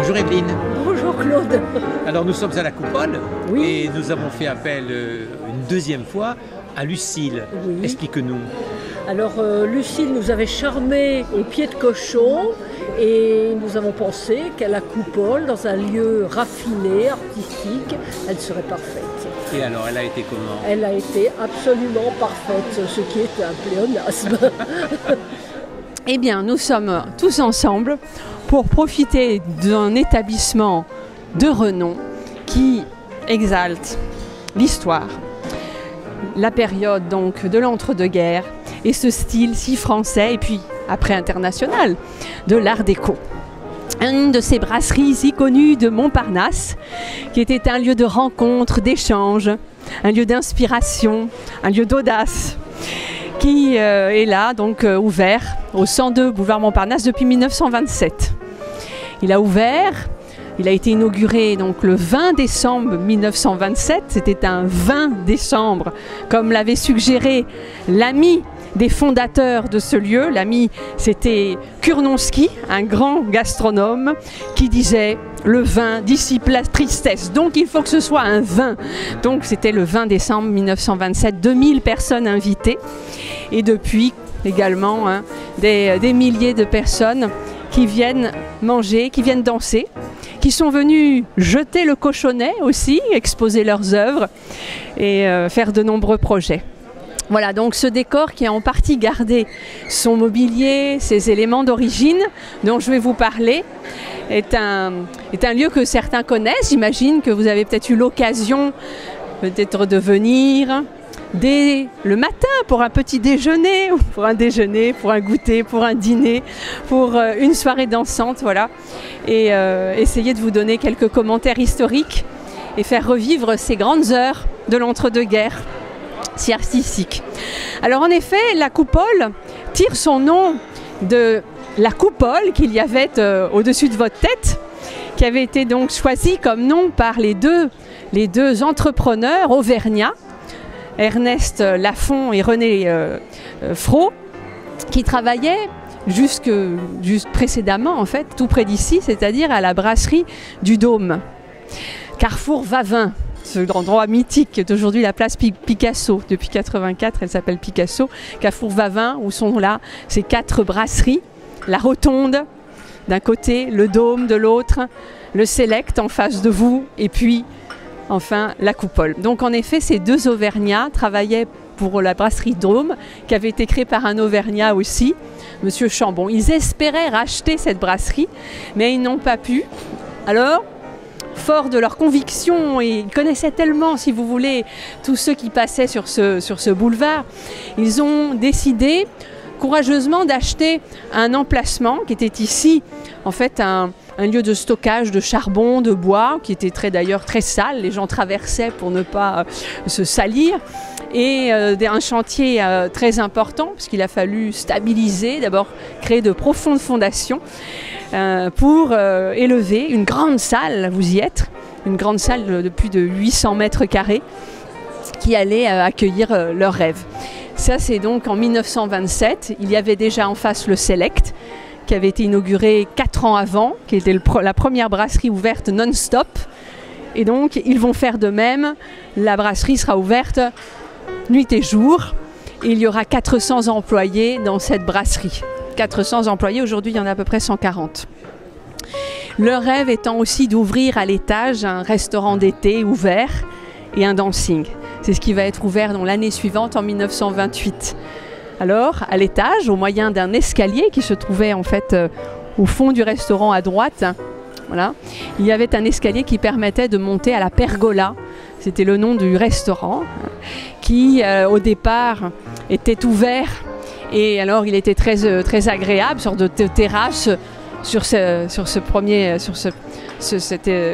Bonjour Evelyne. Bonjour Claude. Alors nous sommes à la Coupole, oui. Et nous avons fait appel une deuxième fois à Lucille. Oui. Explique-nous. Alors Lucille nous avait charmé au pied de cochon et nous avons pensé qu'à la Coupole, dans un lieu raffiné, artistique, elle serait parfaite. Et alors elle a été comment? Elle a été absolument parfaite, ce qui est un pléonasme. Eh bien, nous sommes tous ensemble pour profiter d'un établissement de renom qui exalte l'histoire, la période donc de l'entre-deux-guerres et ce style si français et puis après international de l'art déco. Une de ces brasseries si connues de Montparnasse qui était un lieu de rencontre, d'échange, un lieu d'inspiration, un lieu d'audace, qui est là, donc ouvert au 102 boulevard Montparnasse depuis 1927. Il a ouvert, il a été inauguré donc le 20 décembre 1927, c'était un 20 décembre, comme l'avait suggéré l'ami des fondateurs de ce lieu. L'ami, c'était Kurnonski, un grand gastronome, qui disait « le vin dissipe la tristesse, donc il faut que ce soit un vin ». Donc c'était le 20 décembre 1927, 2000 personnes invitées. Et depuis également des milliers de personnes qui viennent manger, qui viennent danser, qui sont venus jeter le cochonnet aussi, exposer leurs œuvres et faire de nombreux projets. Voilà, donc ce décor qui a en partie gardé son mobilier, ses éléments d'origine dont je vais vous parler, est un lieu que certains connaissent. J'imagine que vous avez peut-être eu l'occasion peut-être de venir dès le matin pour un petit déjeuner, ou pour un déjeuner, pour un goûter, pour un dîner, pour une soirée dansante, voilà. Et essayer de vous donner quelques commentaires historiques et faire revivre ces grandes heures de l'entre-deux-guerres si artistique. Alors en effet, la Coupole tire son nom de la coupole qu'il y avait au-dessus de votre tête, qui avait été donc choisie comme nom par les deux entrepreneurs auvergnats, Ernest Lafont et René Fro, qui travaillaient juste précédemment, en fait, tout près d'ici, c'est-à-dire à la brasserie du Dôme. Carrefour Vavin, ce endroit mythique qui est aujourd'hui la place Picasso. Depuis 1984, elle s'appelle Picasso. Carrefour Vavin, où sont là ces 4 brasseries. La Rotonde d'un côté, le Dôme de l'autre, le Select en face de vous, et puis enfin la Coupole. Donc en effet, ces deux Auvergnats travaillaient pour la brasserie Dôme, qui avait été créée par un Auvergnat aussi, Monsieur Chambon. Ils espéraient racheter cette brasserie, mais ils n'ont pas pu. Alors, fort de leurs convictions, et ils connaissaient tellement, si vous voulez, tous ceux qui passaient sur ce boulevard, ils ont décidé courageusement d'acheter un emplacement qui était ici, en fait, un lieu de stockage de charbon, de bois, qui était d'ailleurs très sale. Les gens traversaient pour ne pas se salir. Et un chantier très important, parce qu'il a fallu stabiliser, d'abord créer de profondes fondations pour élever une grande salle, vous y êtes, une grande salle de plus de 800 mètres carrés qui allait accueillir leurs rêves. Ça, c'est donc en 1927. Il y avait déjà en face le Select, qui avait été inauguré 4 ans avant, qui était la première brasserie ouverte non-stop. Et donc, ils vont faire de même. La brasserie sera ouverte nuit et jour. Et il y aura 400 employés dans cette brasserie. 400 employés, aujourd'hui, il y en a à peu près 140. Leur rêve étant aussi d'ouvrir à l'étage un restaurant d'été ouvert et un dancing. C'est ce qui va être ouvert dans l'année suivante, en 1928. Alors, à l'étage, au moyen d'un escalier qui se trouvait en fait au fond du restaurant à droite, voilà, il y avait un escalier qui permettait de monter à la pergola. C'était le nom du restaurant, qui au départ était ouvert. Et alors, il était très agréable, sorte de terrasse sur cet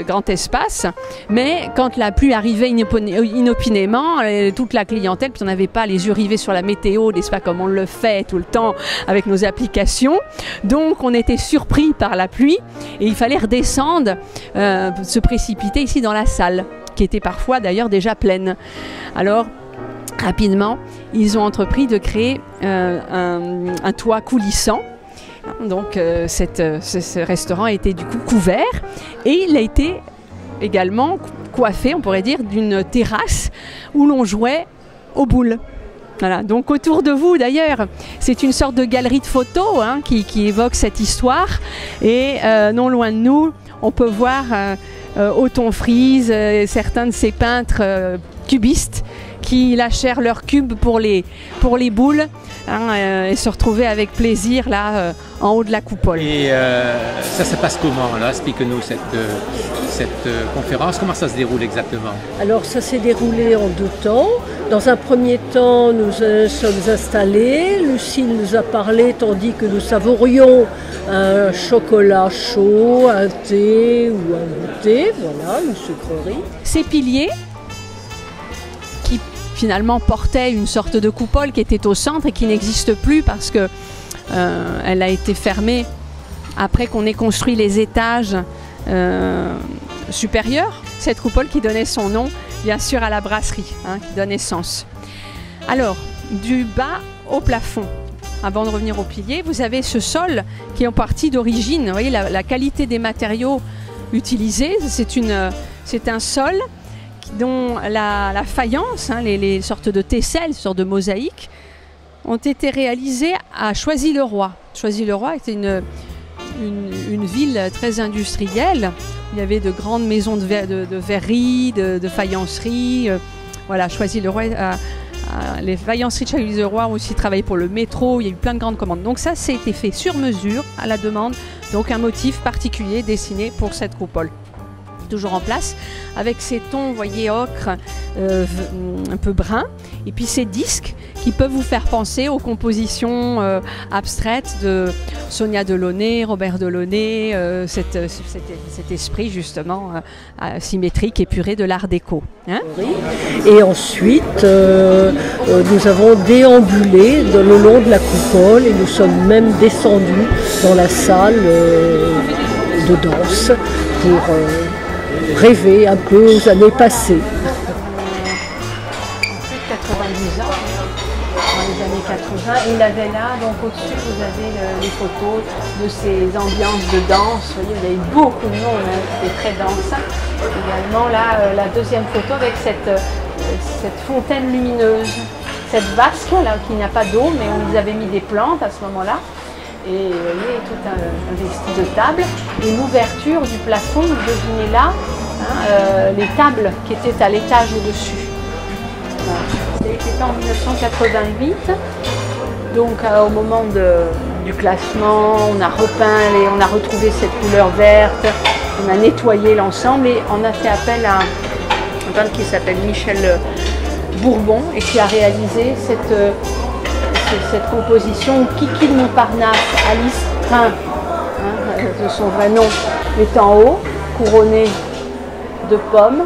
grand espace. Mais quand la pluie arrivait inopinément, toute la clientèle, puis on n'avait pas les yeux rivés sur la météo, n'est-ce pas, comme on le fait tout le temps avec nos applications. Donc on était surpris par la pluie et il fallait redescendre, se précipiter ici dans la salle, qui était parfois d'ailleurs déjà pleine. Alors, rapidement, ils ont entrepris de créer un toit coulissant Donc ce restaurant a été du coup couvert et il a été également coiffé, on pourrait dire, d'une terrasse où l'on jouait aux boules. Voilà, donc autour de vous d'ailleurs, c'est une sorte de galerie de photos qui évoque cette histoire. Et non loin de nous, on peut voir Othon Friese, certains de ces peintres cubistes qui lâchèrent leurs cubes pour les boules et se retrouvaient avec plaisir là en haut de la coupole. Et ça se passe comment là? Explique-nous cette conférence, comment ça se déroule exactement? Alors ça s'est déroulé en 2 temps. Dans un premier temps, nous sommes installés, Lucille nous a parlé tandis que nous savourions un chocolat chaud, un thé ou un goûter, voilà, une sucrerie. Ces piliers qui finalement portaient une sorte de coupole qui était au centre et qui n'existe plus parce que elle a été fermée après qu'on ait construit les étages supérieurs. Cette coupole qui donnait son nom, bien sûr, à la brasserie, qui donne essence. Alors, du bas au plafond, avant de revenir au pilier, vous avez ce sol qui est en partie d'origine. Vous voyez la qualité des matériaux utilisés. C'est un sol dont la faïence, les sortes de tesselles, sortes de mosaïques, ont été réalisées à Choisy-le-Roi. Choisy-le-Roi était une ville très industrielle. Il y avait de grandes maisons de verrerie, de faïencerie. Voilà, Choisy-le-Roi. Les faïenceries de Choisy-le-Roi ont aussi travaillé pour le métro. Il y a eu plein de grandes commandes. Donc ça, c'est été fait sur mesure, à la demande. Donc un motif particulier dessiné pour cette coupole. Toujours en place, avec ces tons, vous voyez, ocre, un peu brun, et puis ces disques qui peuvent vous faire penser aux compositions abstraites de Sonia Delaunay, Robert Delaunay, cet esprit justement symétrique, épuré de l'art déco. Et ensuite, nous avons déambulé le long de la coupole et nous sommes même descendus dans la salle de danse pour rêver un peu aux années passées. 90 ans, dans les années 80, et il avait là, donc au-dessus vous avez les photos de ces ambiances de danse. Vous voyez, il y a eu beaucoup de monde, c'était très dense. Également là, la deuxième photo avec cette fontaine lumineuse, cette vasque là qui n'a pas d'eau, mais on nous avait mis des plantes à ce moment-là. Et vous voyez, tout un vestige de table. Et l'ouverture du plafond, vous devinez là, les tables qui étaient à l'étage au-dessus. C'était en 1988. Donc au moment du classement, on a repeint, on a retrouvé cette couleur verte, on a nettoyé l'ensemble et on a fait appel à un peintre qui s'appelle Michel Bourbon et qui a réalisé cette composition. Kiki de Montparnasse, Alice Train, de son vrai nom, est en haut, couronnée de pommes.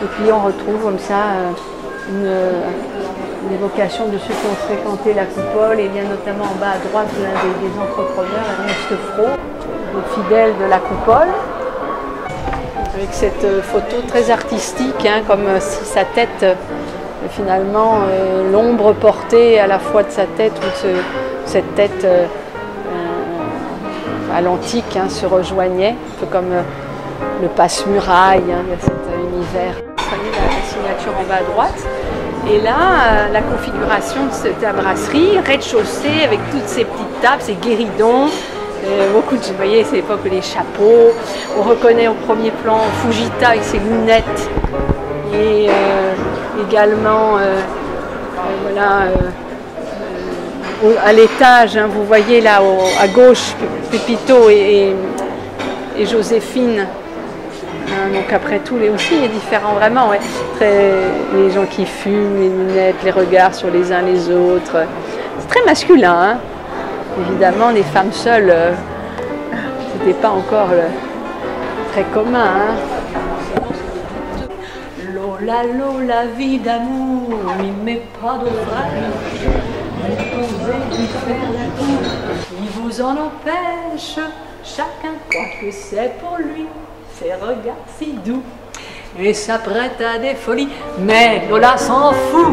Et puis on retrouve comme ça une évocation de ceux qui ont fréquenté la coupole. Et il y a notamment en bas à droite l'un des entrepreneurs, Ernest Fro, le fidèle de la coupole. Avec cette photo très artistique, comme si sa tête... finalement, l'ombre portée à la fois de sa tête ou de cette tête à l'antique se rejoignait, un peu comme le passe-muraille de cet univers. Vous voyez la signature en bas à droite. Et là, la configuration de cette brasserie, rez-de-chaussée avec toutes ces petites tables, ces guéridons, beaucoup de, vous voyez, c'est l'époque les chapeaux. On reconnaît au premier plan Fujita avec ses lunettes. Et également, voilà, à l'étage, vous voyez là à gauche Pépito et Joséphine. Donc après tout, aussi il est différent vraiment. Ouais. Les gens qui fument, les lunettes, les regards sur les uns les autres. C'est très masculin. Évidemment, les femmes seules, c'était pas encore très commun. Lola, Lola, vie d'amour, il met pas d'ouvrage, vous pouvez lui faire la cour, il vous en empêche, chacun croit que c'est pour lui, ses regards si doux, et s'apprête à des folies, mais Lola s'en fout.